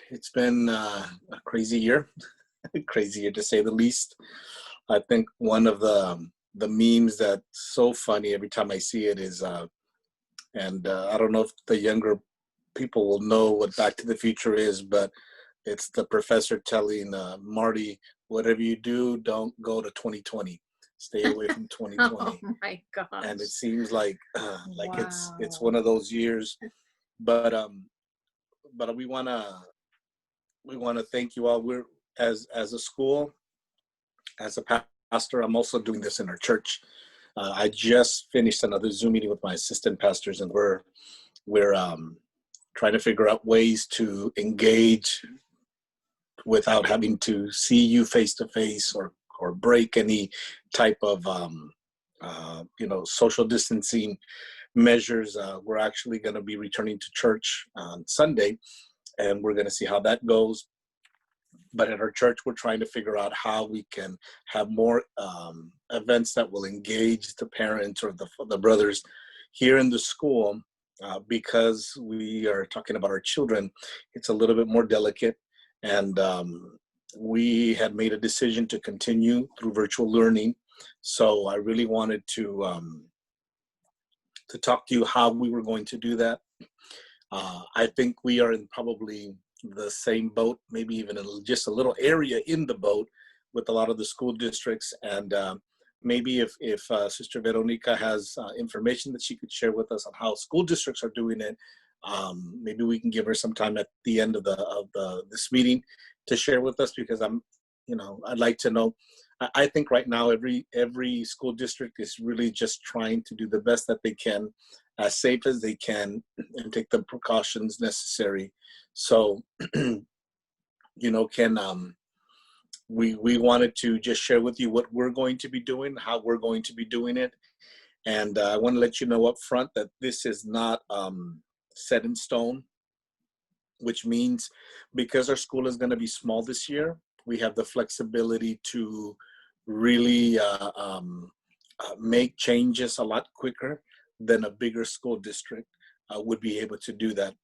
It's been a crazy year, crazy year to say the least. I think one of the memes that's so funny every time I see it is, I don't know if the younger people will know what Back to the Future is, but it's the professor telling Marty, whatever you do, don't go to 2020. Stay away from Oh 2020. my And it gosh. seems like it's Wow. one of those years, but but we want to thank you all. We're as a school, as a pastor. I'm also doing this in our church. I just finished another Zoom meeting with my assistant pastors, and we're trying to figure out ways to engage without having to see you face to face or break any type of social distancing measures. We're actually going to be returning to church on Sunday, and we're going to see how that goes. But at our church, we're trying to figure out how we can have more events that will engage the parents or the brothers here in the school, because we are talking about our children. It's a little bit more delicate, and we had made a decision to continue through virtual learning. So I really wanted to talk to you how we were going to do that. I think we are in probably the same boat, maybe even just a little area in the boat with a lot of the school districts. And maybe if Sister Veronica has information that she could share with us on how school districts are doing it, maybe we can give her some time at the end of this meeting to share with us, because I'd like to know. I think right now every school district is really just trying to do the best that they can, as safe as they can, and take the precautions necessary. So, Ken, we wanted to just share with you what we're going to be doing, how we're going to be doing it, and I want to let you know up front that this is not set in stone, which means because our school is going to be small this year, we have the flexibility to really make changes a lot quicker than a bigger school district would be able to do that.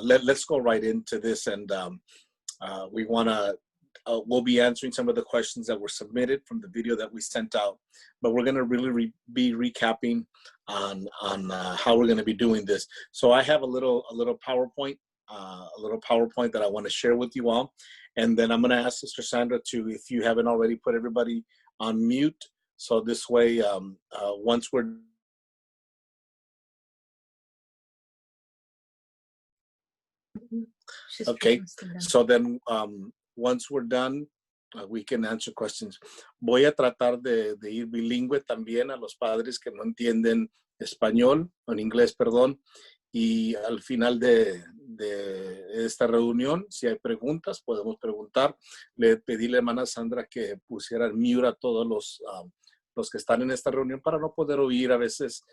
Let's go right into this, and we'll be answering some of the questions that were submitted from the video that we sent out, but we're going to really be recapping on how we're going to be doing this. So I have a little PowerPoint, that I want to share with you all, and then I'm going to ask Sister Sandra to, if you haven't already, put everybody on mute, so this way, once we're okay, so then once we're done, we can answer questions. Voy a tratar de ir bilingüe también a los padres que no entienden español, o en inglés, perdón, y al final de esta reunión, si hay preguntas, podemos preguntar. Le pedí a la hermana Sandra que pusiera en mute a todos los que están en esta reunión, para no poder oír a veces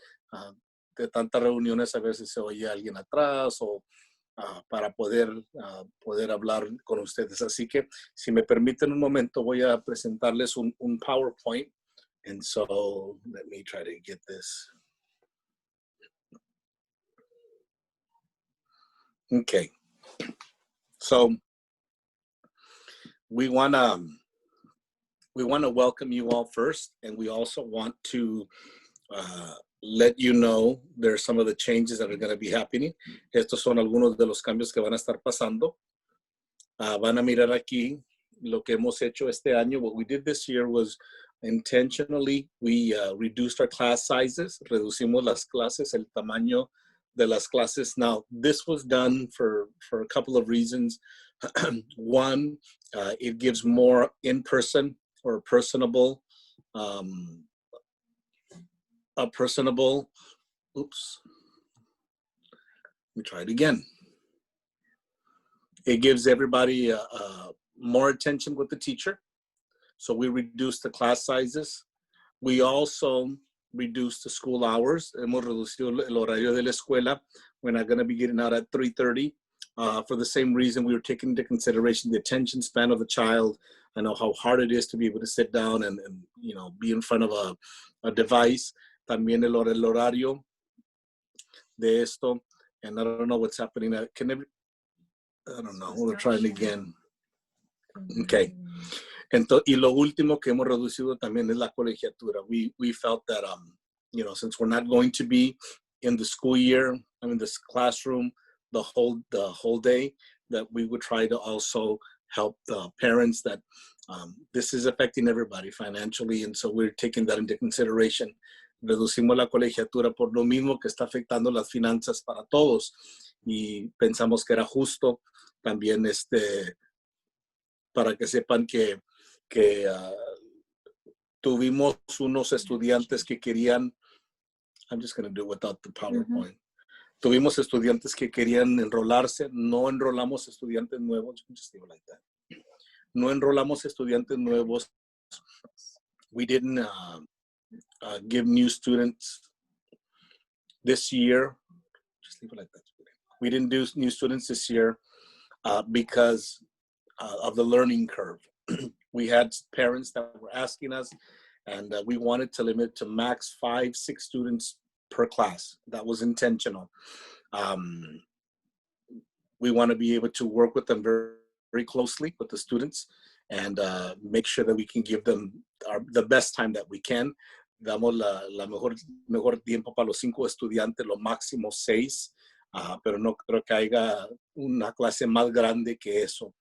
de tantas reuniones, a veces se oye alguien atrás, o para poder hablar con ustedes. Así que, si me permiten un momento, voy a presentarles un PowerPoint. And so, let me try to get this. Okay. So, we want to welcome you all first, and we also want to let you know there's some of the changes that are going to be happening. Estos son algunos de los cambios que van a estar pasando. Van a mirar aquí lo que hemos hecho este año. What we did this year was intentionally, we reduced our class sizes, reducimos las clases, el tamaño de las clases. Now, this was done for a couple of reasons. One, it gives more in-person or personable, oops, let me try it again. It gives everybody more attention with the teacher. So we reduced the class sizes. We also reduced the school hours. Hemos reducido el horario de la escuela. We're not going to be getting out at 3:30. For the same reason, we were taking into consideration the attention span of the child. I know how hard it is to be able to sit down and be in front of a device. También el horario de esto. And I don't know what's happening. I don't know, we're trying again. Okay. Y lo último que hemos reducido también es la colegiatura. We felt that, you know, since we're not going to be in the school year, I mean, this classroom, the whole day, that we would try to also help the parents that this is affecting everybody financially. And so we're taking that into consideration. Reducimos la colegiatura por lo mismo que está afectando las finanzas para todos. Y pensamos que era justo también para que sepan que tuvimos unos estudiantes que querían, I'm just going to do it without the PowerPoint. Tuvimos estudiantes que querían enrolarse, no enrolamos estudiantes nuevos, just leave it like that. No enrolamos estudiantes nuevos. We didn't give new students this year. Just leave it like that. We didn't do new students this year because of the learning curve. We had parents that were asking us, and we wanted to limit to max 5-6 students per class. That was intentional. We want to be able to work with them very, very closely with the students and make sure that we can give them the best time that we can. Damos la mejor tiempo para los 5 estudiantes, lo máximo 6, pero no creo que haya una clase más grande que eso.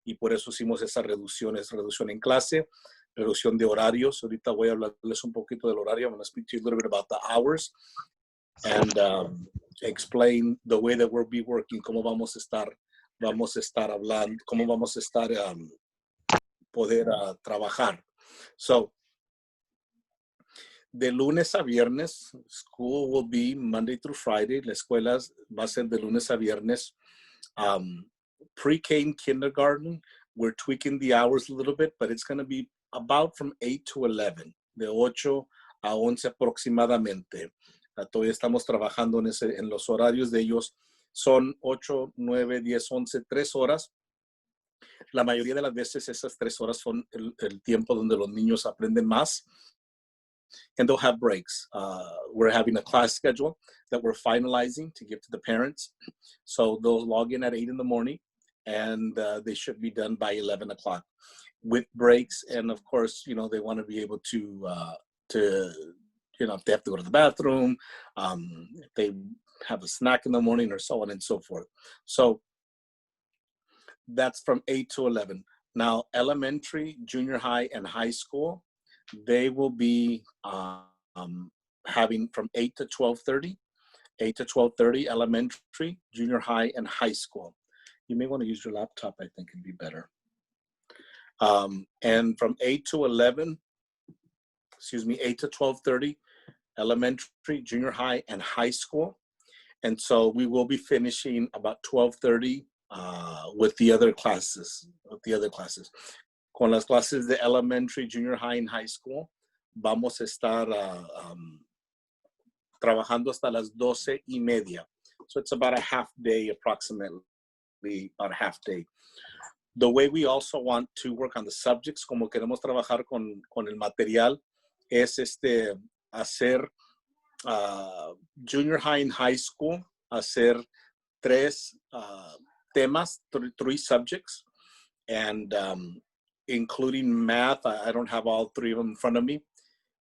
Y por eso hicimos esas reducciones, reducción en clase, reducción de horarios. Ahorita voy a hablarles un poquito del horario. I'm going to speak to you a little bit about the hours and explain the way that we'll be working, cómo vamos a estar hablando, cómo vamos a estar poder trabajar. So, de lunes a viernes, school will be Monday through Friday. La escuela va a ser de lunes a viernes. Pre-K and kindergarten, we're tweaking the hours a little bit, but it's going to be about from 8 to 11, de 8 a 11 aproximadamente. Todavía estamos trabajando en los horarios de ellos. Son 8, 9, 10, 11, 3 horas. La mayoría de las veces esas 3 horas son el tiempo donde los niños aprenden más. And they'll have breaks. We're having a class schedule that we're finalizing to give to the parents. So they'll log in at 8 in the morning, and they should be done by 11 o'clock with breaks. And of course, you know, they want to be able to you know, if they have to go to the bathroom, if they have a snack in the morning or so on and so forth. So that's from 8 to 11. Now, elementary, junior high, and high school, they will be having from 8 to 12:30, 8 to 12:30, elementary, junior high, and high school. You may want to use your laptop, I think it'd be better. And from 8 to 11, 8 to 12:30, elementary, junior high, and high school. And so we will be finishing about 12:30 with the other classes. Con las clases de elementary, junior high, and high school, vamos a estar trabajando hasta las 12:30. So it's about a half day, approximately, about a half day. The way we also want to work on the subjects, como queremos trabajar con el material, es hacer junior high and high school, hacer 3 temas, 3 subjects, and including math. I don't have all 3 of them in front of me.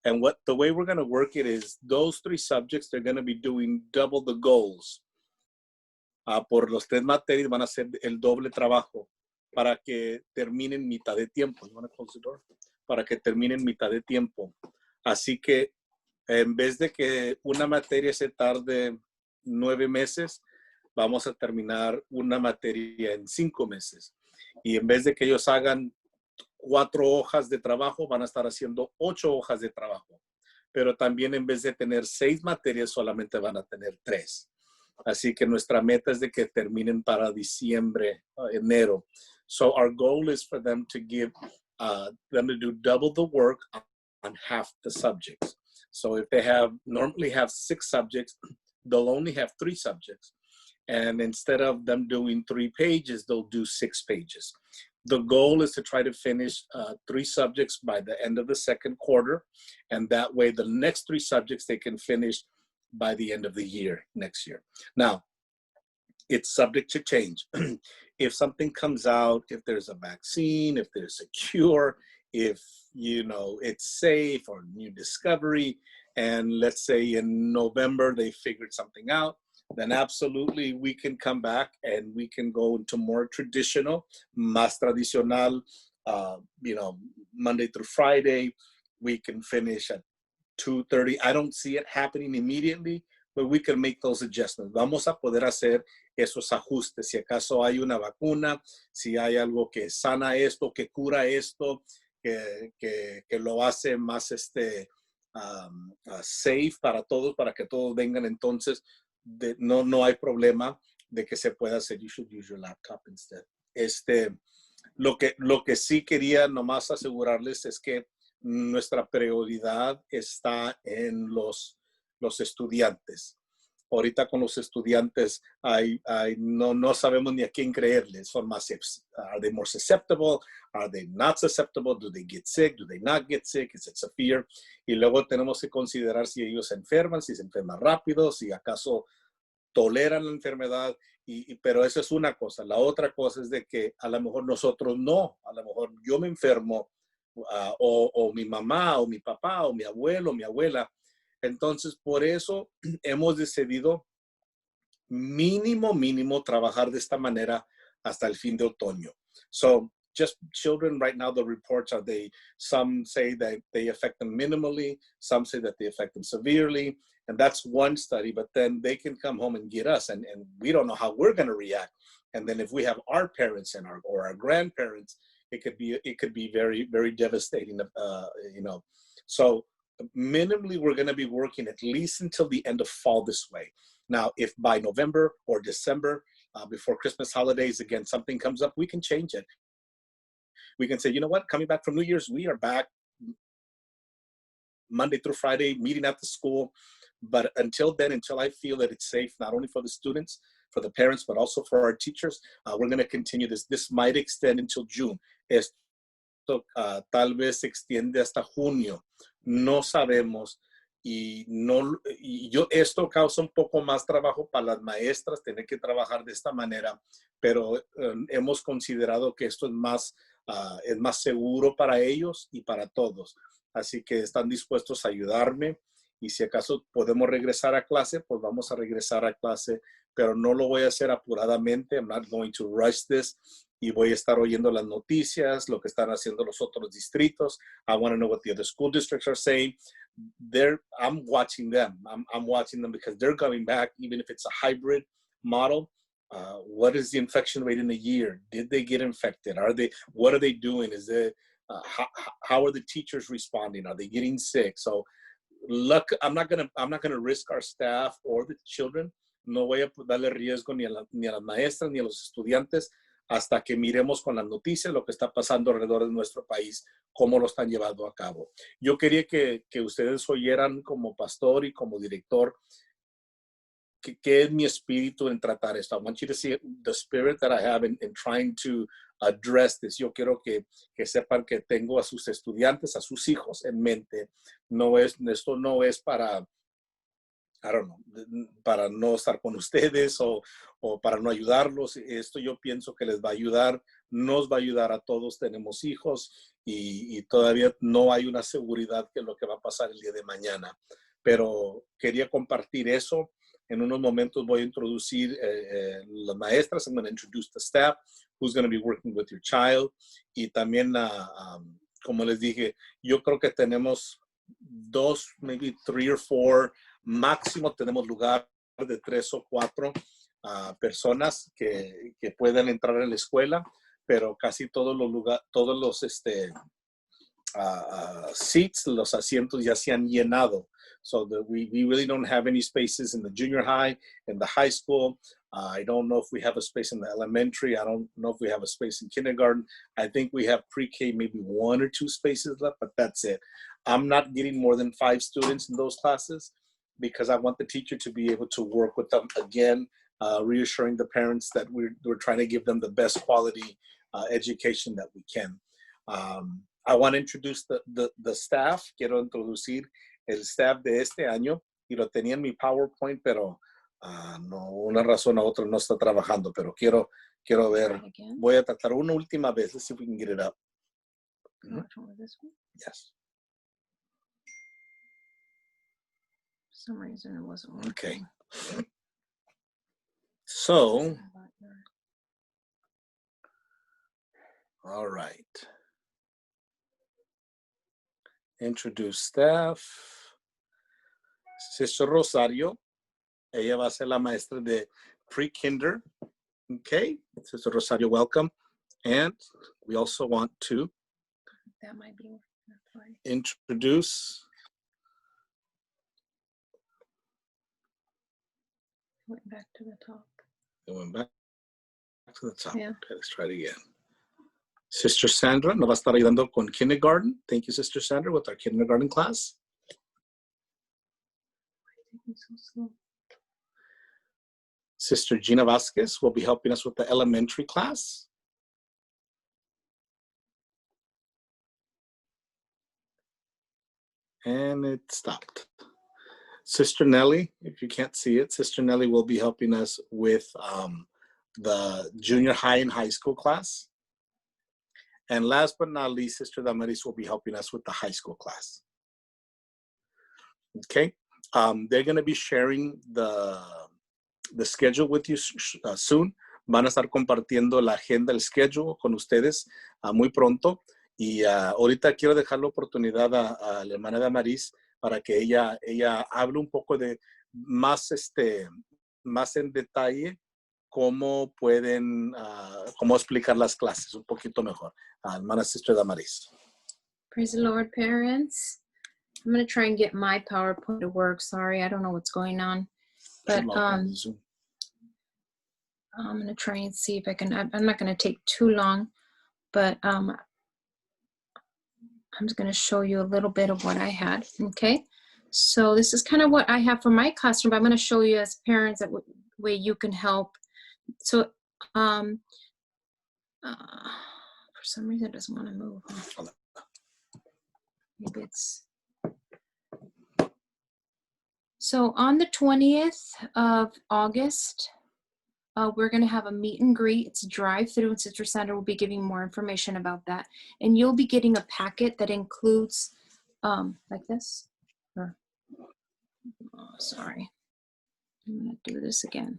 And the way we're going to work it is those 3 subjects, they're going to be doing double the goals. Por los 3 materias van a hacer el doble trabajo para que terminen mitad de tiempo. You want to close the door? Para que terminen mitad de tiempo. Así que en vez de que una materia se tarde 9 meses, vamos a terminar una materia en 5 meses. Y en vez de que ellos hagan 4 hojas de trabajo, van a estar haciendo 8 hojas de trabajo. Pero también en vez de tener 6 materias, solamente van a tener 3. Así que nuestra meta es de que terminen para diciembre, enero. So our goal is for them to give, them to do double the work on half the subjects. So if they normally have 6 subjects, they'll only have 3 subjects. And instead of them doing 3 pages, they'll do 6 pages. The goal is to try to finish 3 subjects by the end of the second quarter. And that way, the next 3 subjects, they can finish by the end of the year, next year. Now, it's subject to change. if something comes out, if there's a vaccine, if there's a cure, if, you know, it's safe or new discovery, and let's say in November they figured something out, then absolutely we can come back and we can go into more traditional, más tradicional, you know, Monday through Friday. We can finish at 2:30. I don't see it happening immediately, but we can make those adjustments. Vamos a poder hacer esos ajustes. Si acaso hay una vacuna, si hay algo que sana esto, que cura esto, que lo hace más safe para todos, para que todos vengan, entonces no hay problema de que se pueda hacer. You should use your laptop instead. Lo que sí quería nomás asegurarles es que nuestra prioridad está en los estudiantes. Ahorita con los estudiantes no sabemos ni a quién creerles. Son más, are they more susceptible? Are they not susceptible? Do they get sick? Do they not get sick? Is it severe? Y luego tenemos que considerar si ellos se enferman, si se enferman rápido, si acaso toleran la enfermedad. Pero eso es una cosa. La otra cosa es de que a lo mejor nosotros no. A lo mejor yo me enfermo, o mi mamá, o mi papá, o mi abuelo, o mi abuela. Entonces, por eso hemos decidido mínimo trabajar de esta manera hasta el fin de otoño. So, just children right now, the reports are some say that they affect them minimally, some say that they affect them severely, and that's one study, but then they can come home and get us, and we don't know how we're going to react. And then if we have our parents or our grandparents, it could be very, very devastating, you know. So minimally, we're going to be working at least until the end of fall this way. Now, if by November or December, before Christmas holidays, again, something comes up, we can change it. We can say, you know what, coming back from New Year's, we are back Monday through Friday, meeting at the school. But until then, until I feel that it's safe, not only for the students, for the parents, but also for our teachers, we're going to continue this. This might extend until June. Esto tal vez se extiende hasta junio. No sabemos. Y esto causa un poco más trabajo para las maestras, tener que trabajar de esta manera, pero hemos considerado que esto es más seguro para ellos y para todos. Así que están dispuestos a ayudarme, y si acaso podemos regresar a clase, pues vamos a regresar a clase, pero no lo voy a hacer apuradamente. I'm not going to rush this. Y voy a estar oyendo las noticias, lo que están haciendo los otros distritos. I want to know what the other school districts are saying. I'm watching them. I'm watching them because they're coming back, even if it's a hybrid model. What is the infection rate in a year? Did they get infected? What are they doing? How are the teachers responding? Are they getting sick? So I'm not gonna risk our staff or the children. No voy a darle riesgo ni a las maestras ni a los estudiantes hasta que miremos con las noticias lo que está pasando alrededor de nuestro país, cómo lo están llevando a cabo. Yo quería que ustedes oyeran como pastor y como director qué es mi espíritu en tratar esto. I want you to see the spirit that I have in trying to address this. Yo quiero que sepan que tengo a sus estudiantes, a sus hijos en mente. Esto no es para, I don't know, para no estar con ustedes o para no ayudarlos. Esto yo pienso que les va a ayudar, nos va a ayudar a todos. Tenemos hijos y todavía no hay una seguridad de lo que va a pasar el día de mañana. Pero quería compartir eso. En unos momentos voy a introducir las maestras. I'm going to introduce the staff who's going to be working with your child. Y también, como les dije, yo creo que tenemos 2, maybe 3 or 4, máximo tenemos lugar de 3 o 4 personas que puedan entrar a la escuela, pero casi todos los seats, los asientos ya se han llenado. So we really don't have any spaces in the junior high, in the high school. I don't know if we have a space in the elementary. I don't know if we have a space in kindergarten. I think we have pre-K, maybe 1 or 2 spaces left, but that's it. I'm not getting more than 5 students in those classes because I want the teacher to be able to work with them again, reassuring the parents that we're trying to give them the best quality education that we can. I want to introduce the staff. Quiero introducir el staff de este año, y lo tenía en mi PowerPoint, pero no, una razón u otra no está trabajando, pero quiero ver. Voy a tratar una última vez. Let's see if we can get it up. Yes. For some reason it wasn't working. Okay. So, all right. Introduce staff. Sister Rosario. Ella va a ser la maestra de pre-kinder. Okay. Sister Rosario, welcome. And we also want to introduce. Went back to the top. It went back to the top. Yeah. Okay, let's try it again. Sister Sandra nos va a estar ayudando con kindergarten. Thank you, Sister Sandra, with our kindergarten class. So slow. Sister Gina Vasquez will be helping us with the elementary class. And it stopped. Sister Nelly, if you can't see it, Sister Nelly will be helping us with the junior high and high school class. And last but not least, Sister Damaris will be helping us with the high school class. Okay, they're going to be sharing the schedule with you soon. Van a estar compartiendo la agenda, el schedule con ustedes muy pronto. Y ahorita quiero dejar la oportunidad a la hermana Damaris para que ella hable un poco de más en detalle cómo pueden, cómo explicar las clases un poquito mejor. Hermana Sister Damaris. Praise the Lord, parents. I'm going to try and get my PowerPoint to work. Sorry, I don't know what's going on. But I'm going to try and see if I can. I'm not going to take too long, but I'm just going to show you a little bit of what I had. Okay, so this is kind of what I have for my classroom, but I'm going to show you as parents that way you can help. So for some reason it doesn't want to move. Maybe it's. So on the 20th of August, we're going to have a meet and greet. It's a drive-through, and Sister Sandra will be giving more information about that. And you'll be getting a packet that includes, like this. Oh, sorry. I'm going to do this again.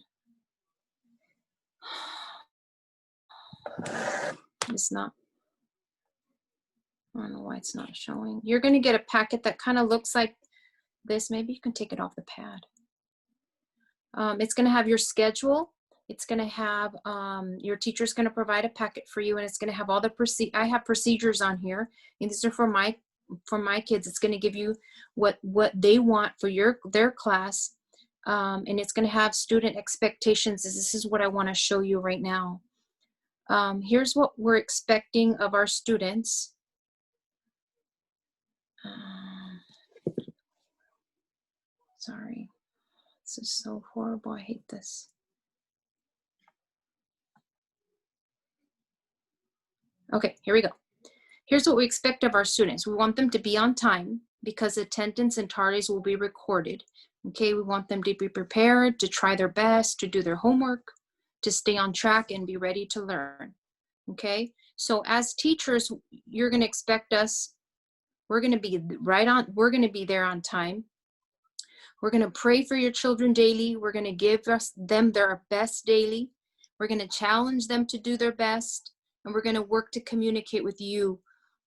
It's not. I don't know why it's not showing. You're going to get a packet that kind of looks like this. Maybe you can take it off the pad. It's going to have your schedule. It's going to have your teacher's going to provide a packet for you, and it's going to have all the I have procedures on here, and these are for my kids. It's going to give you what they want for their class, and it's going to have student expectations. This is what I want to show you right now. Here's what we're expecting of our students. Sorry, this is so horrible. I hate this. Okay, here we go. Here's what we expect of our students. We want them to be on time because attendance and tardies will be recorded. Okay, we want them to be prepared, to try their best, to do their homework, to stay on track and be ready to learn. Okay, so as teachers, you're going to expect us, we're going to be we're going to be there on time. We're going to pray for your children daily. We're going to give them their best daily. We're going to challenge them to do their best. And we're going to work to communicate with you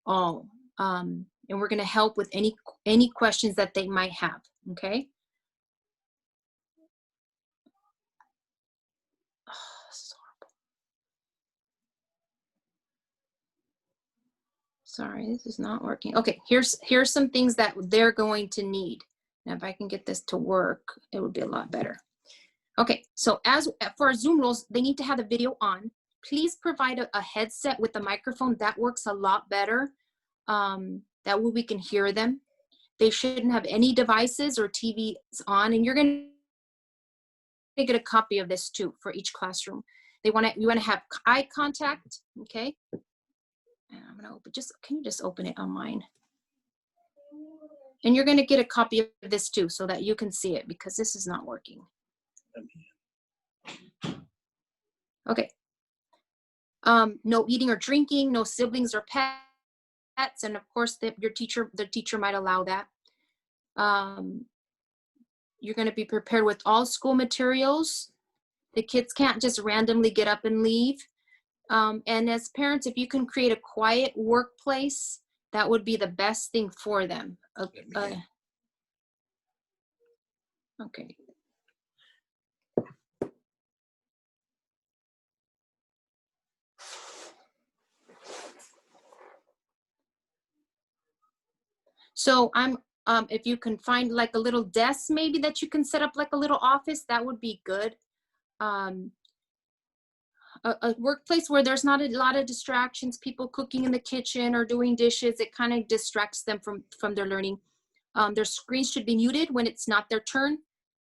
all. And we're going to help with any questions that they might have, okay? Oh, this is horrible. Sorry, this is not working. Okay, here's some things that they're going to need. Now, if I can get this to work, it would be a lot better. Okay, so as for our Zoom rules, they need to have the video on. Please provide a headset with a microphone. That works a lot better. That way we can hear them. They shouldn't have any devices or TVs on, and you're going to get a copy of this too for each classroom. You want to have eye contact, okay? And I'm going to open. Can you just open it on mine? And you're going to get a copy of this too so that you can see it because this is not working. Okay. No eating or drinking, no siblings or pets, and of course the teacher might allow that. You're going to be prepared with all school materials. The kids can't just randomly get up and leave. And as parents, if you can create a quiet workplace, that would be the best thing for them. Okay. So if you can find like a little desk maybe that you can set up like a little office, that would be good. A workplace where there's not a lot of distractions, people cooking in the kitchen or doing dishes, it kind of distracts them from their learning. Their screens should be muted when it's not their turn.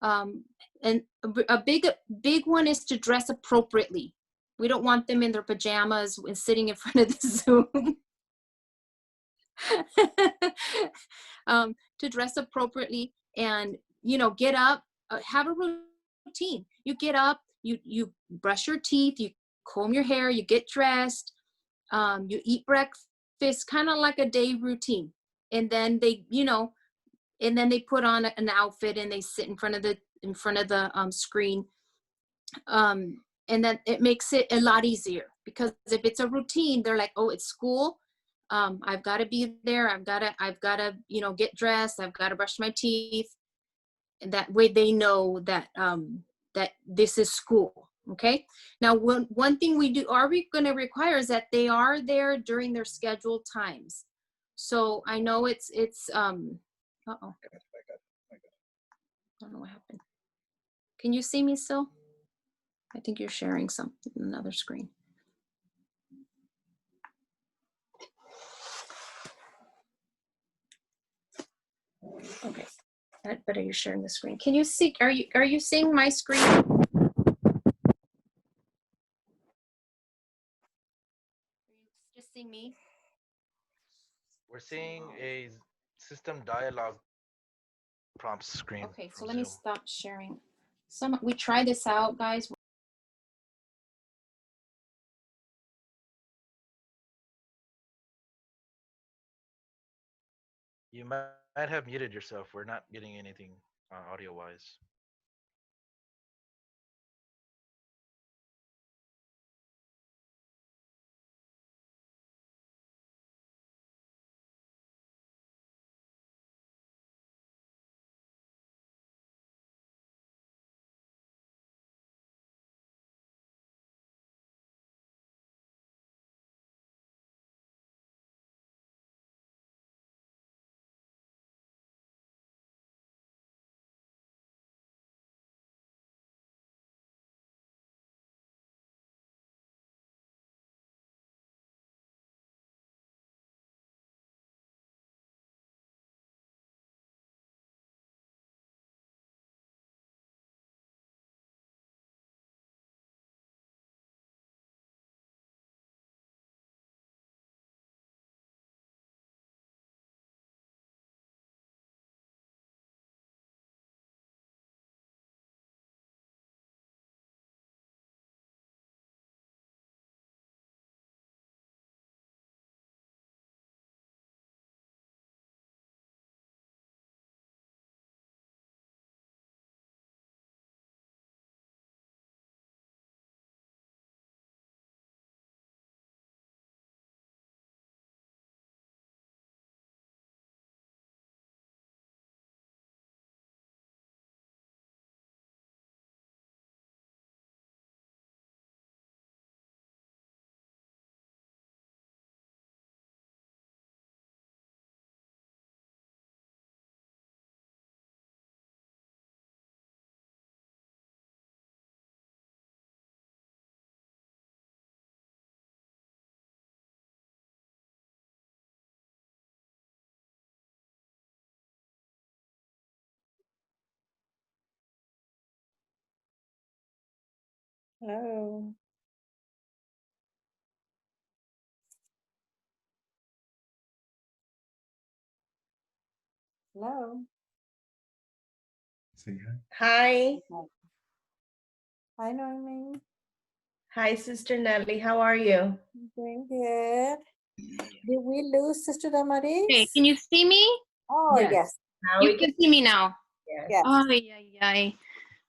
And a big one is to dress appropriately. We don't want them in their pajamas and sitting in front of the Zoom. To dress appropriately and, get up, have a routine. You get up, you brush your teeth, you comb your hair, you get dressed, you eat breakfast, kind of like a day routine. And then they put on an outfit and they sit in front of the screen. And then it makes it a lot easier, because if it's a routine, they're like, oh, it's school. I've got to be there. I've got to, get dressed. I've got to brush my teeth. And that way they know that, that this is school. Okay. Now, one thing we going to require is that they are there during their scheduled times. So I know it's, uh-oh. I don't know what happened. Can you see me still? I think you're sharing another screen. Okay, but are you sharing the screen? Can you see? Are you seeing my screen? Just seeing me? We're seeing a system dialog prompt screen. Okay, so let me stop sharing. We try this out, guys. You might have muted yourself. We're not getting anything audio-wise. Hello. Hello. Say hi. Hi. Hi, Noemi. Hi, Sister Nelly. How are you? Doing good. Did we lose Sister Damaris? Okay, can you see me? Oh, yes. Now You we can see me now. Yes. Yes. Oh, yeah.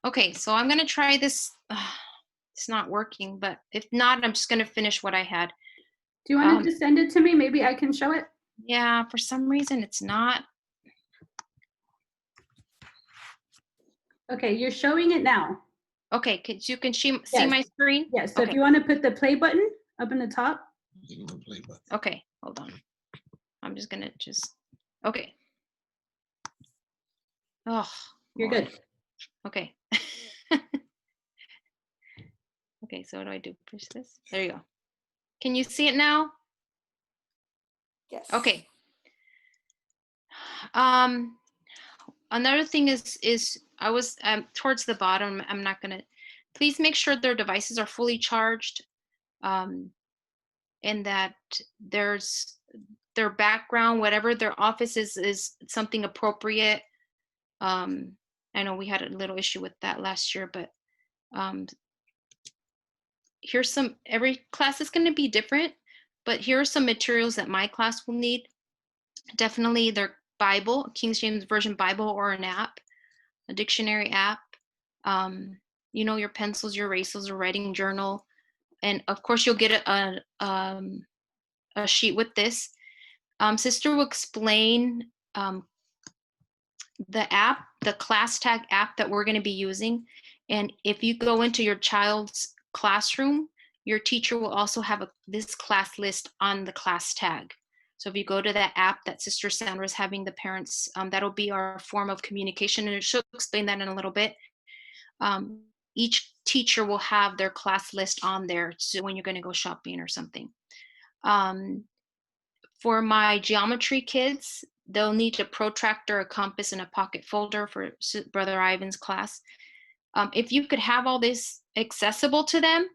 Okay, so I'm gonna try this. It's not working, but if not, I'm just gonna finish what I had. Do you want to just send it to me? Maybe I can show it. Yeah, for some reason it's not. Okay, you're showing it now. Okay, you can see Yes. my screen? Yes, so Okay. if you want to put the play button up in the top. Okay, hold on. I'm just gonna okay. Oh, You're Lord. good. Okay. Okay, so what do I do? Push this? There you go. Can you see it now? Yes. Okay. Another thing is I was towards the bottom. I'm not gonna. Please make sure their devices are fully charged, and that there's their background, whatever their office is something appropriate. I know we had a little issue with that last year, but here's some. Every class is going to be different, but here are some materials that my class will need. Definitely their Bible, King James Version Bible, or an app, a dictionary app. You know, your pencils, your erasers, a writing journal, and of course you'll get a sheet with this. Sister will explain the app, the ClassTag app that we're going to be using. And if you go into your child's classroom, your teacher will also have this class list on the ClassTag. So if you go to that app that Sister Sandra is having the parents, that'll be our form of communication, and she'll explain that in a little bit. Each teacher will have their class list on there, so when you're going to go shopping or something. For my geometry kids, they'll need a protractor, a compass, and a pocket folder for Brother Ivan's class. If you could have all this accessible to them,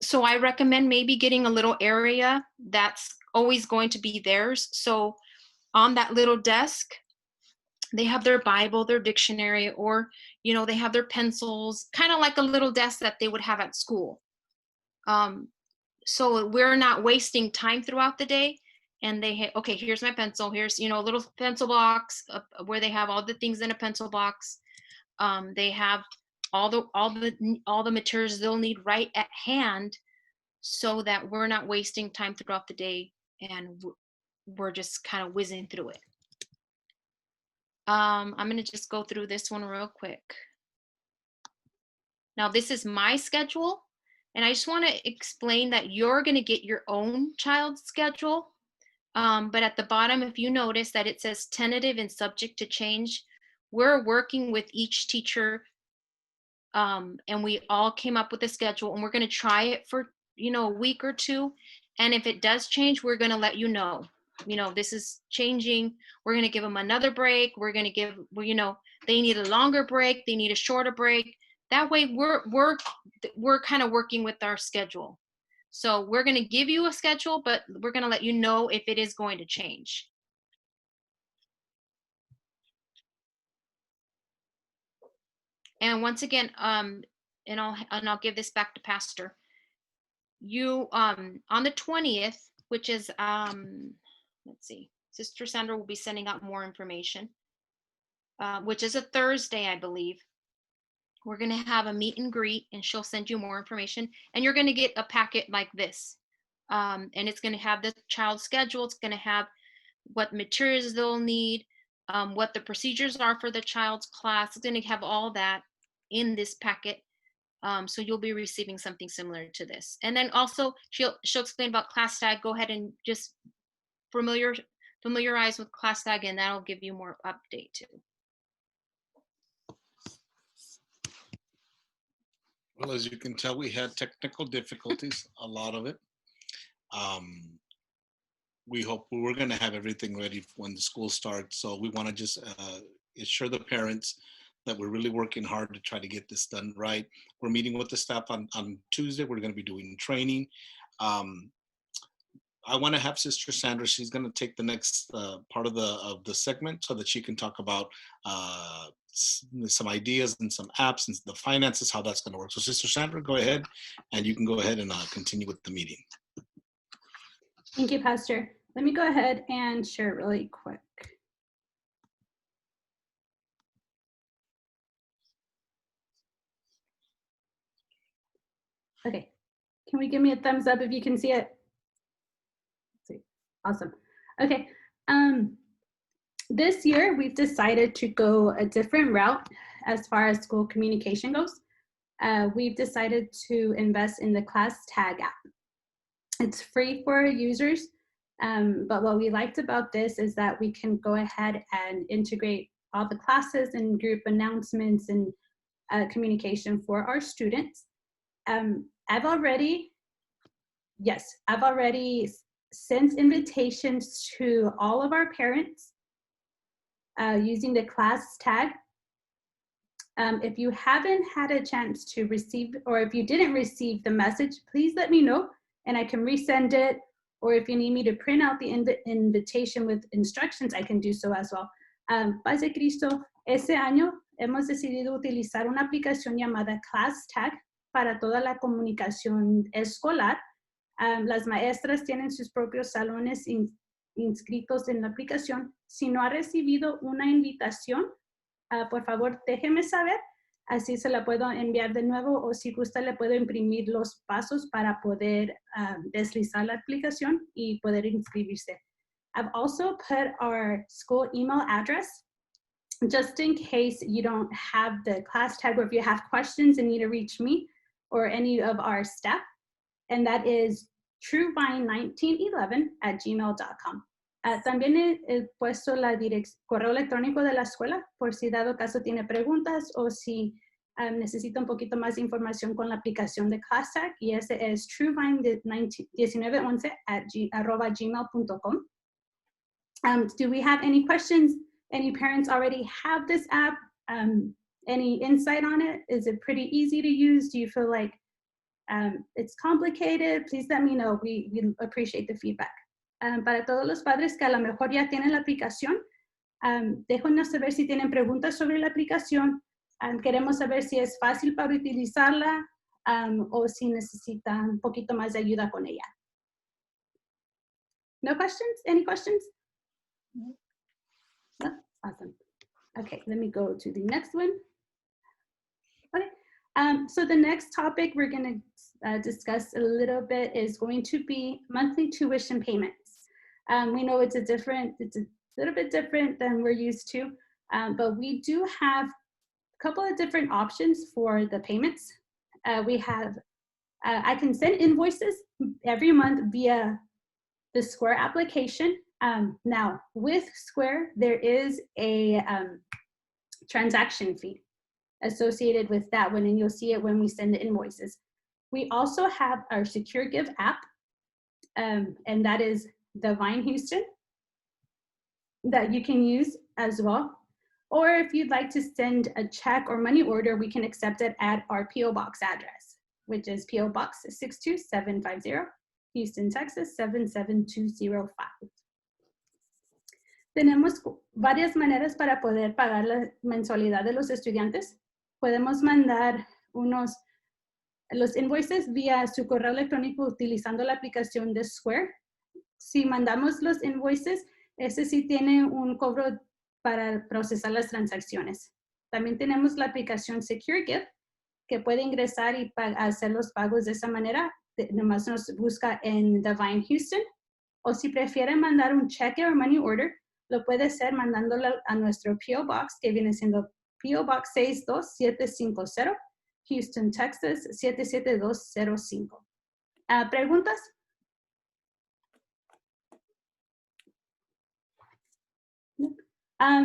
so I recommend maybe getting a little area that's always going to be theirs. So on that little desk, they have their Bible, their dictionary, or, you know, they have their pencils, kind of like a little desk that they would have at school. So we're not wasting time throughout the day. And they okay, here's my pencil. Here's, you know, a little pencil box where they have all the things in a pencil box. They have all the materials they'll need right at hand, so that we're not wasting time throughout the day and we're just kind of whizzing through it. I'm gonna just go through this one real quick. Now this is my schedule, and I just want to explain that you're gonna get your own child's schedule. But at the bottom, if you notice that it says tentative and subject to change, we're working with each teacher, and we all came up with a schedule, and we're going to try it for, you know, a week or two. And if it does change, we're going to let you know, this is changing. We're going to give them another break. We're going to give, you know, they need a longer break. They need a shorter break. That way we're kind of working with our schedule. So we're going to give you a schedule, but we're going to let you know if it is going to change. And once again, and I'll give this back to Pastor. You on the 20th, which is let's see, Sister Sandra will be sending out more information, which is a Thursday, I believe. We're going to have a meet and greet, and she'll send you more information, and you're going to get a packet like this. And it's going to have the child's schedule. It's going to have what materials they'll need, what the procedures are for the child's class. It's going to have all that in this packet. So you'll be receiving something similar to this. And then also she'll explain about ClassTag. Go ahead and just familiarize with ClassTag, and that'll give you more update too. Well, as you can tell, we had technical difficulties, a lot of it. We hope we're going to have everything ready when the school starts. So we want to just assure the parents that we're really working hard to try to get this done right. We're meeting with the staff on Tuesday. We're going to be doing training. I want to have Sister Sandra. She's going to take the next part of the segment so that she can talk about some ideas and some apps and the finances, how that's going to work. So Sister Sandra, go ahead, and you can go ahead and continue with the meeting. Thank you, Pastor. Let me go ahead and share really quick. Okay, can we give me a thumbs up if you can see it? Let's see. Awesome. Okay, this year we've decided to go a different route as far as school communication goes. We've decided to invest in the ClassTag app. It's free for users, but what we liked about this is that we can go ahead and integrate all the classes and group announcements and communication for our students. I've already sent invitations to all of our parents using the ClassTag. If you haven't had a chance to receive, or if you didn't receive the message, please let me know and I can resend it. Or if you need me to print out the invitation with instructions, I can do so as well. Paz de Cristo, este año hemos decidido utilizar una aplicación llamada ClassTag para toda la comunicación escolar. Las maestras tienen sus propios salones inscritos en la aplicación. Si no ha recibido una invitación, por favor, déjeme saber. Así se la puedo enviar de nuevo, o si gusta le puedo imprimir los pasos para poder deslizar la aplicación y poder inscribirse. I've also put our school email address just in case you don't have the ClassTag, or if you have questions and need to reach me or any of our staff, and that is truevine1911@gmail.com. También he puesto la correo electrónico de la escuela por si dado caso tiene preguntas o si necesita un poquito más de información con la aplicación de ClassTag, y ese es truevine1911@gmail.com. Do we have any questions? Any parents already have this app? Any insight on it? Is it pretty easy to use? Do you feel like it's complicated? Please let me know. We appreciate the feedback. Para todos los padres que a lo mejor ya tienen la aplicación, déjenos saber si tienen preguntas sobre la aplicación. Queremos saber si es fácil para utilizarla o si necesitan un poquito más de ayuda con ella. No questions? Any questions? No? Awesome. Okay, let me go to the next one. Okay, so the next topic we're going to discuss a little bit is going to be monthly tuition payments. We know it's a little bit different than we're used to, but we do have a couple of different options for the payments. We have, I can send invoices every month via the Square application. Now, with Square, there is a transaction fee associated with that one, and you'll see it when we send the invoices. We also have our Secure Give app, and that is the Vine Houston that you can use as well. Or if you'd like to send a check or money order, we can accept it at our PO Box address, which is PO Box 62750, Houston, Texas 77205. Tenemos varias maneras para poder pagar la mensualidad de los estudiantes. Podemos mandar los invoices vía su correo electrónico utilizando la aplicación de Square. Si mandamos los invoices, ese sí tiene un cobro para procesar las transacciones. También tenemos la aplicación Secure Give, que puede ingresar y hacer los pagos de esa manera. Nomás nos busca en The Vine Houston. O si prefiere mandar un cheque o money order, lo puede hacer mandándolo a nuestro PO Box, que viene siendo PO Box 62750, Houston, Texas 77205. ¿Preguntas?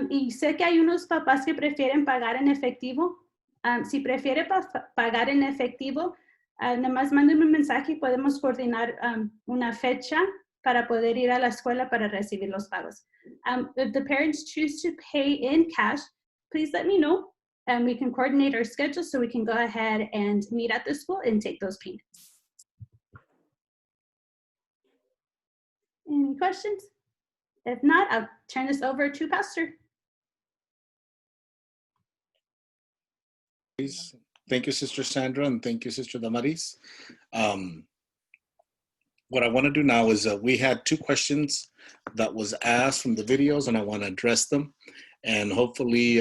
Y sé que hay unos papás que prefieren pagar en efectivo. Si prefiere pagar en efectivo, nomás mándenme un mensaje y podemos coordinar una fecha para poder ir a la escuela para recibir los pagos. If the parents choose to pay in cash, please let me know, and we can coordinate our schedule so we can go ahead and meet at the school and take those payments. Any questions? If not, I'll turn this over to Pastor. Thank you, Sister Sandra, and thank you, Sister Damaris. What I want to do now is we had 2 questions that was asked from the videos, and I want to address them, and hopefully,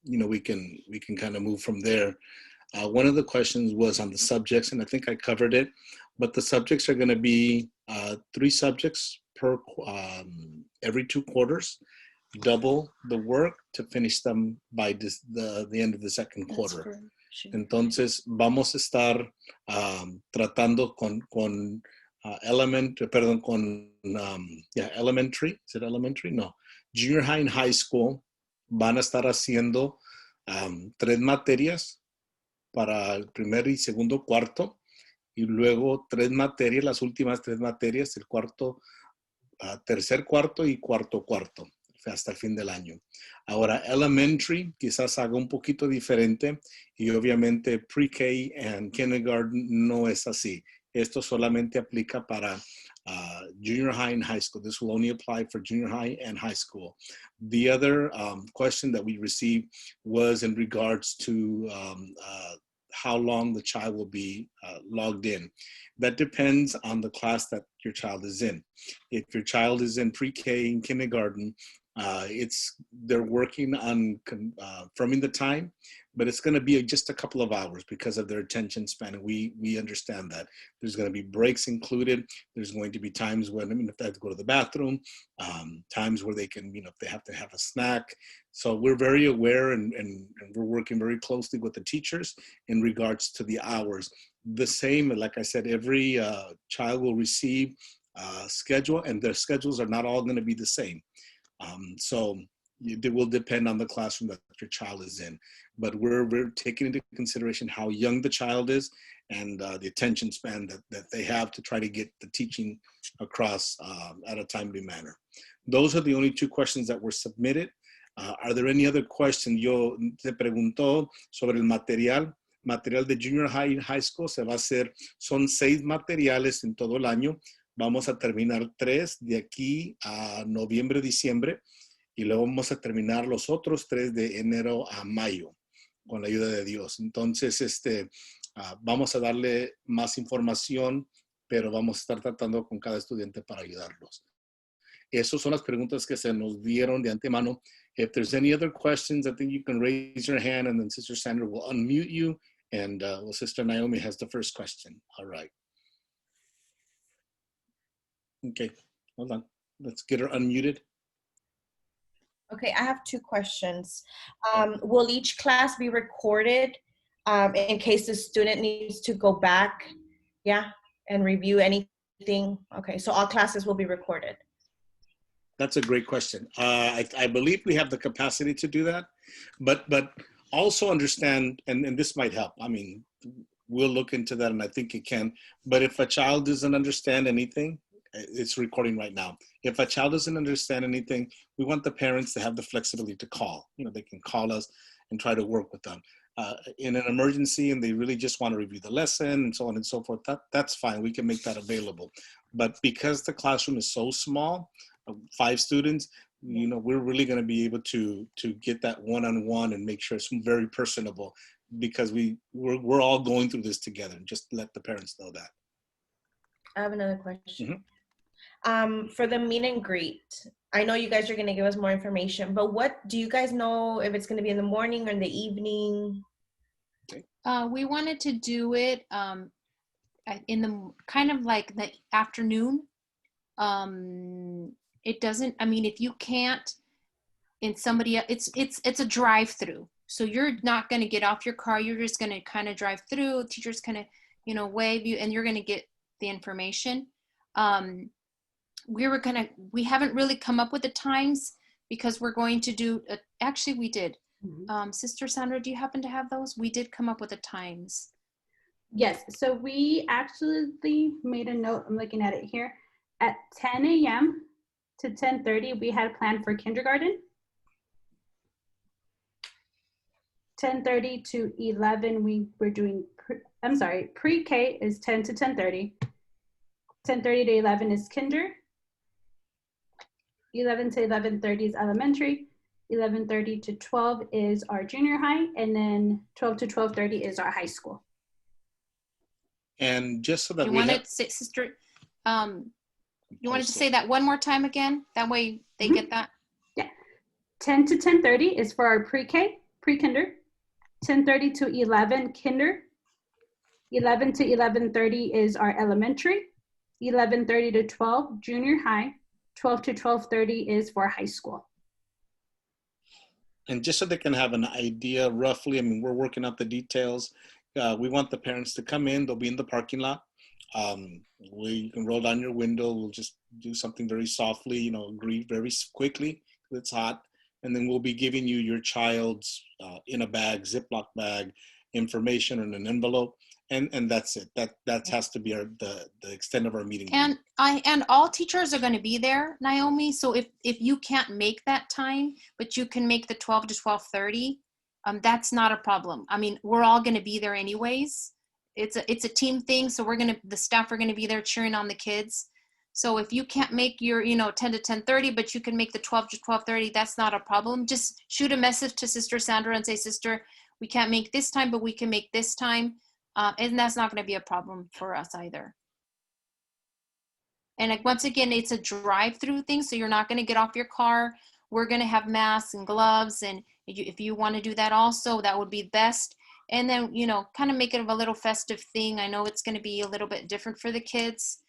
we can kind of move from there. One of the questions was on the subjects, and I think I covered it, but the subjects are going to be 3 subjects per every 2 quarters, double the work to finish them by the end of the second quarter. Entonces, vamos a estar tratando con elementary. Is it elementary? No. Junior high and high school van a estar haciendo 3 materias para el primer y segundo cuarto, y luego 3 materias, las últimas 3 materias, el tercer cuarto y cuarto hasta el fin del año. Ahora, elementary quizás haga un poquito diferente, y obviamente pre-K and kindergarten no es así. Esto solamente aplica para junior high and high school. This will only apply for junior high and high school. The other question that we received was in regards to how long the child will be logged in. That depends on the class that your child is in. If your child is in pre-K and kindergarten, they're working on confirming the time, but it's going to be just a couple of hours because of their attention span. And we understand that. There's going to be breaks included. There's going to be times when, if they have to go to the bathroom, times where they can, if they have to have a snack. So we're very aware, and we're working very closely with the teachers in regards to the hours. The same, like I said, every child will receive a schedule, and their schedules are not all going to be the same. So it will depend on the classroom that your child is in. But we're taking into consideration how young the child is and the attention span that they have to try to get the teaching across at a timely manner. Those are the only 2 questions that were submitted. Are there any other questions? Yo te preguntó sobre el material de junior high y high school. Son 6 materiales en todo el año. Vamos a terminar 3 de aquí a noviembre, diciembre, y luego vamos a terminar los otros 3 de enero a mayo, con la ayuda de Dios. Entonces, vamos a darle más información, pero vamos a estar tratando con cada estudiante para ayudarlos. Esas son las preguntas que se nos dieron de antemano. If there's any other questions, I think you can raise your hand, and then Sister Sandra will unmute you, and Sister Naomi has the first question. All right. Okay, hold on. Let's get her unmuted. Okay, I have 2 questions. Will each class be recorded in case the student needs to go back, and review anything? Okay, so all classes will be recorded. That's a great question. I believe we have the capacity to do that, but also understand, and this might help. I mean, we'll look into that, and I think it can. But if a child doesn't understand anything, it's recording right now. If a child doesn't understand anything, we want the parents to have the flexibility to call. They can call us and try to work with them. In an emergency, and they really just want to review the lesson and so on and so forth, that's fine. We can make that available. But because the classroom is so small, 5 students, we're really going to be able to get that one-on-one and make sure it's very personable, because we're all going through this together. And just let the parents know that. I have another question. For the meet and greet, I know you guys are going to give us more information, but what do you guys know if it's going to be in the morning or in the evening? We wanted to do it in the kind of like the afternoon. It doesn't, if you can't, it's a drive-through. So you're not going to get off your car. You're just going to kind of drive through. Teacher's kind of, wave you, and you're going to get the information. We haven't really come up with the times, because we're going to do, actually we did. Sister Sandra, do you happen to have those? We did come up with the times. Yes, so we actually made a note, I'm looking at it here. At 10 a.m. to 10:30, we had planned for kindergarten. 10:30 to 11, we were doing, pre-K is 10 to 10:30. 10:30 to 11 is kinder. 11 to 11:30 is elementary. 11:30 to 12 is our junior high, and then 12 to 12:30 is our high school. And just so that You we wanted have, to say, Sister, you wanted to say that one more time again? That way they Mhm. get that. 10 to 10:30 is for our pre-K, pre-kinder. 10:30 to 11, kinder. 11 to 11:30 is our elementary. 11:30 to 12, junior high. 12 to 12:30 is for high school. and just so they can have an idea roughly, I mean, we're working out the details. We want the parents to come in. They'll be in the parking lot. You can roll down your window. We'll just do something very softly, you know, greet very quickly. It's hot. And then we'll be giving you your child's in a bag, Ziploc bag, information in an envelope. And that's it. That has to be the extent of our meeting. And all teachers are going to be there, Naomi. So if you can't make that time, but you can make the 12 to 12:30, that's not a problem. I mean, we're all going to be there anyways. It's a team thing, so the staff are going to be there cheering on the kids. So if you can't make your 10 to 10:30, but you can make the 12 to 12:30, that's not a problem. Just shoot a message to Sister Sandra and say, Sister, we can't make this time, but we can make this time. And that's not going to be a problem for us either. And like, once again, it's a drive-through thing, so you're not going to get off your car. We're going to have masks and gloves, and if you want to do that also, that would be best. And then, kind of make it a little festive thing. I know it's going to be a little bit different for the kids,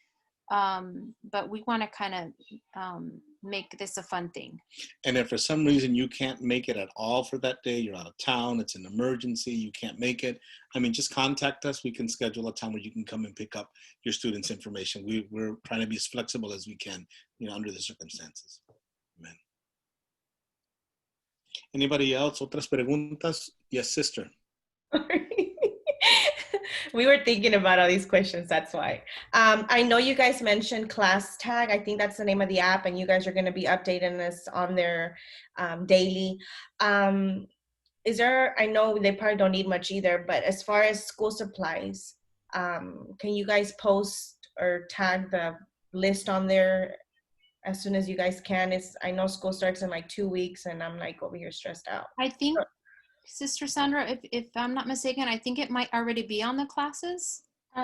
but we want to kind of make this a fun thing. And if for some reason you can't make it at all for that day, you're out of town, it's an emergency, you can't make it, I mean, just contact us. We can schedule a time where you can come and pick up your students' information. We're trying to be as flexible as we can, under the circumstances. Amen. Anybody else? Otras preguntas? Yes, sister. We were thinking about all these questions, that's why. I know you guys mentioned Class Tag. I think that's the name of the app, and you guys are going to be updating us on there daily. Is there, I know they probably don't need much either, but as far as school supplies, can you guys post or tag the list on there as soon as you guys can? I know school starts in like 2 weeks, and I'm like over here stressed out. I think, Sister Sandra, if I'm not mistaken, I think it might already be on the classes.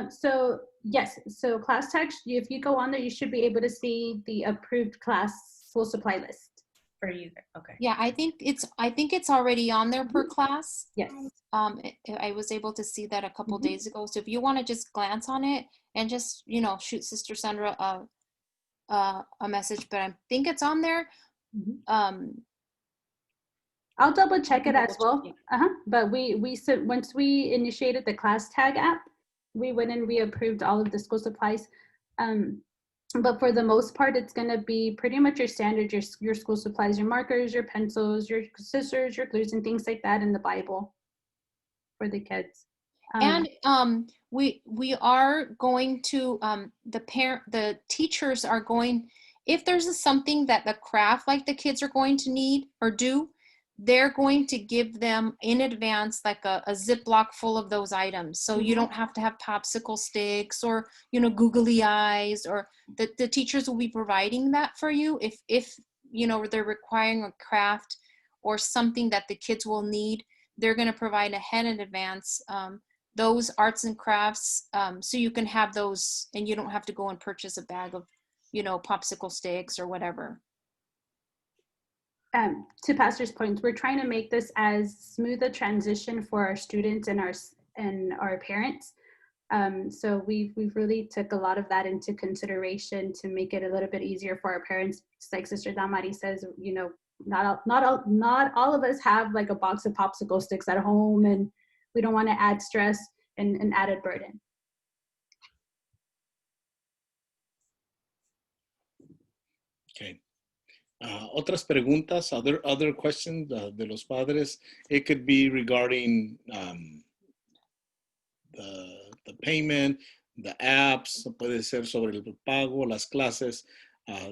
So yes, so Class Tag, if you go on there, you should be able to see the approved class school supply list. For you, okay. Yeah, I think it's already on there per class. Yes. I was able to see that a couple days ago. So if you want to just glance on it and just shoot Sister Sandra a message, but I think it's on there. I'll double check it as well. But we said once we initiated the Class Tag app, we went and we approved all of the school supplies. But for the most part, it's going to be pretty much your standard, your school supplies, your markers, your pencils, your scissors, your glues, and things like that in the Bible for the kids. And we are going to the teachers are going, if there's something that the craft like the kids are going to need or do, they're going to give them in advance like a Ziploc full of those items. So you don't have to have popsicle sticks or, googly eyes, or the teachers will be providing that for you. If they're requiring a craft or something that the kids will need, they're going to provide ahead in advance those arts and crafts, so you can have those and you don't have to go and purchase a bag of, popsicle sticks or whatever. To Pastor's point, we're trying to make this as smooth a transition for our students and our parents. So we've really took a lot of that into consideration to make it a little bit easier for our parents. Just like Sister Damari says, not all of us have like a box of popsicle sticks at home, and we don't want to add stress and added burden. Okay. Otras preguntas, other questions de los padres. It could be regarding the payment, the apps, puede ser sobre el pago, las clases.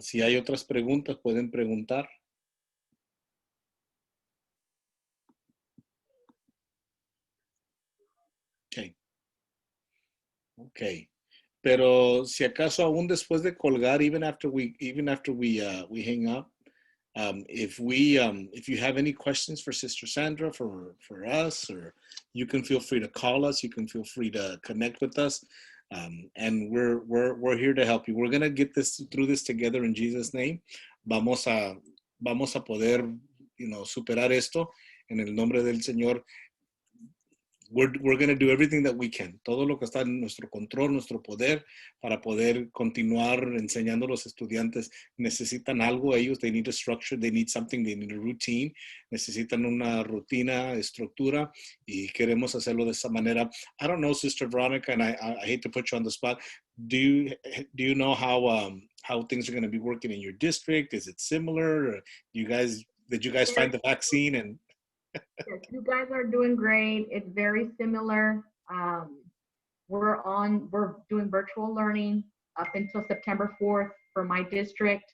Si hay otras preguntas, pueden preguntar. Okay. Pero si acaso aún después de colgar, even after we hang up, If you have any questions for Sister Sandra, for us, or you can feel free to call us. You can feel free to connect with us, and we're here to help you. We're gonna get through this together in Jesus' name. Vamos a poder, superar esto en el nombre del Señor. We're going to do everything that we can. Todo lo que está en nuestro control, nuestro poder, para poder continuar enseñando a los estudiantes. Necesitan algo ellos. They need a structure. They need something. They need a routine. Necesitan una rutina, estructura. Y queremos hacerlo de esa manera. I don't know, Sister Veronica, and I hate to put you on the spot. Do you know how things are going to be working in your district? Is it similar? Or did you guys find the vaccine? And yes, you guys are doing great. It's very similar. We're doing virtual learning up until September 4th for my district.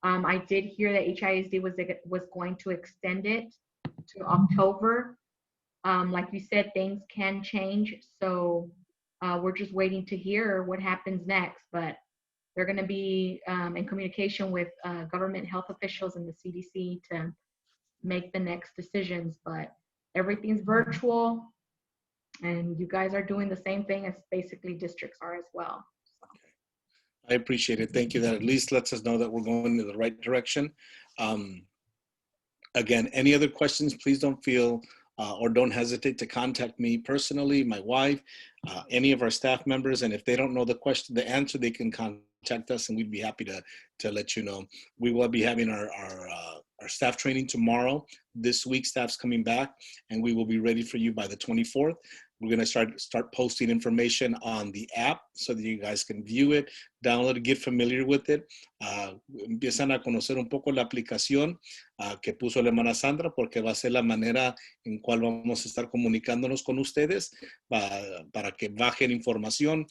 I did hear that HISD was going to extend it to October. Like you said, things can change. So we're just waiting to hear what happens next. But they're going to be in communication with government health officials and the CDC to make the next decisions, but everything's virtual and you guys are doing the same thing as basically districts are as well. So. I appreciate it. Thank you. That at least lets us know that we're going in the right direction. Again, any other questions, please don't feel or don't hesitate to contact me personally, my wife, any of our staff members. And if they don't know the answer, they can contact us and we'd be happy to let you know. We will be having our staff training tomorrow. This week, staff's coming back, and we will be ready for you by the 24th. We're going to start posting information on the app so that you guys can view it, download it, get familiar with it. Empiezan a conocer un poco la aplicación que puso la hermana Sandra, porque va a ser la manera en cual vamos a estar comunicándonos con ustedes para que bajen información.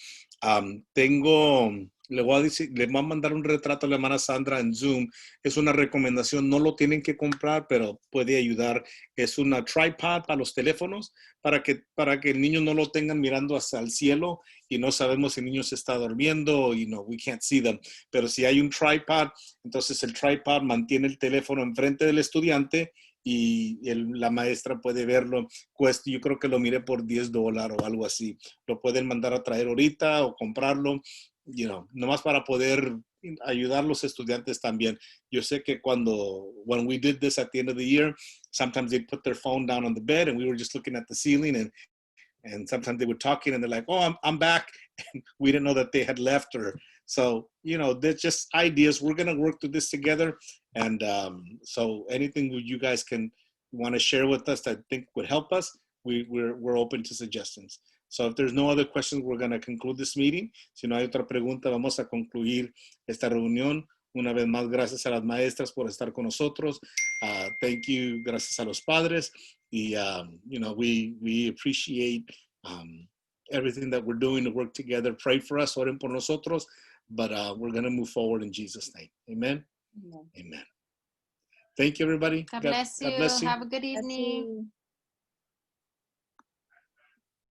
Le voy a mandar un retrato a la hermana Sandra en Zoom. Es una recomendación, no lo tienen que comprar, pero puede ayudar. Es una tripod para los teléfonos, para que el niño no lo tengan mirando hacia el cielo y no sabemos si el niño se está durmiendo, we can't see them. Pero si hay un tripod, entonces el tripod mantiene el teléfono enfrente del estudiante y la maestra puede verlo. Yo creo que lo miré por $10 o algo así. Lo pueden mandar a traer ahorita o comprarlo, nomás para poder ayudar a los estudiantes también. Yo sé que when we did this at the end of the year, sometimes they put their phone down on the bed and we were just looking at the ceiling and sometimes they were talking and they're like, oh, I'm back. And we didn't know that they had left so, they're just ideas. We're going to work through this together. And so anything you guys want to share with us that I think would help us, we're open to suggestions. So if there's no other questions, we're going to conclude this meeting. Si no hay otra pregunta, vamos a concluir esta reunión. Una vez más, gracias a las maestras por estar con nosotros. Thank you, gracias a los padres. Y, we appreciate everything that we're doing to work together. Pray for us, oren por nosotros. But we're going to move forward in Jesus' name. Amen? Amen. Amen. Thank you, everybody. God bless you. God bless you. Have a good evening.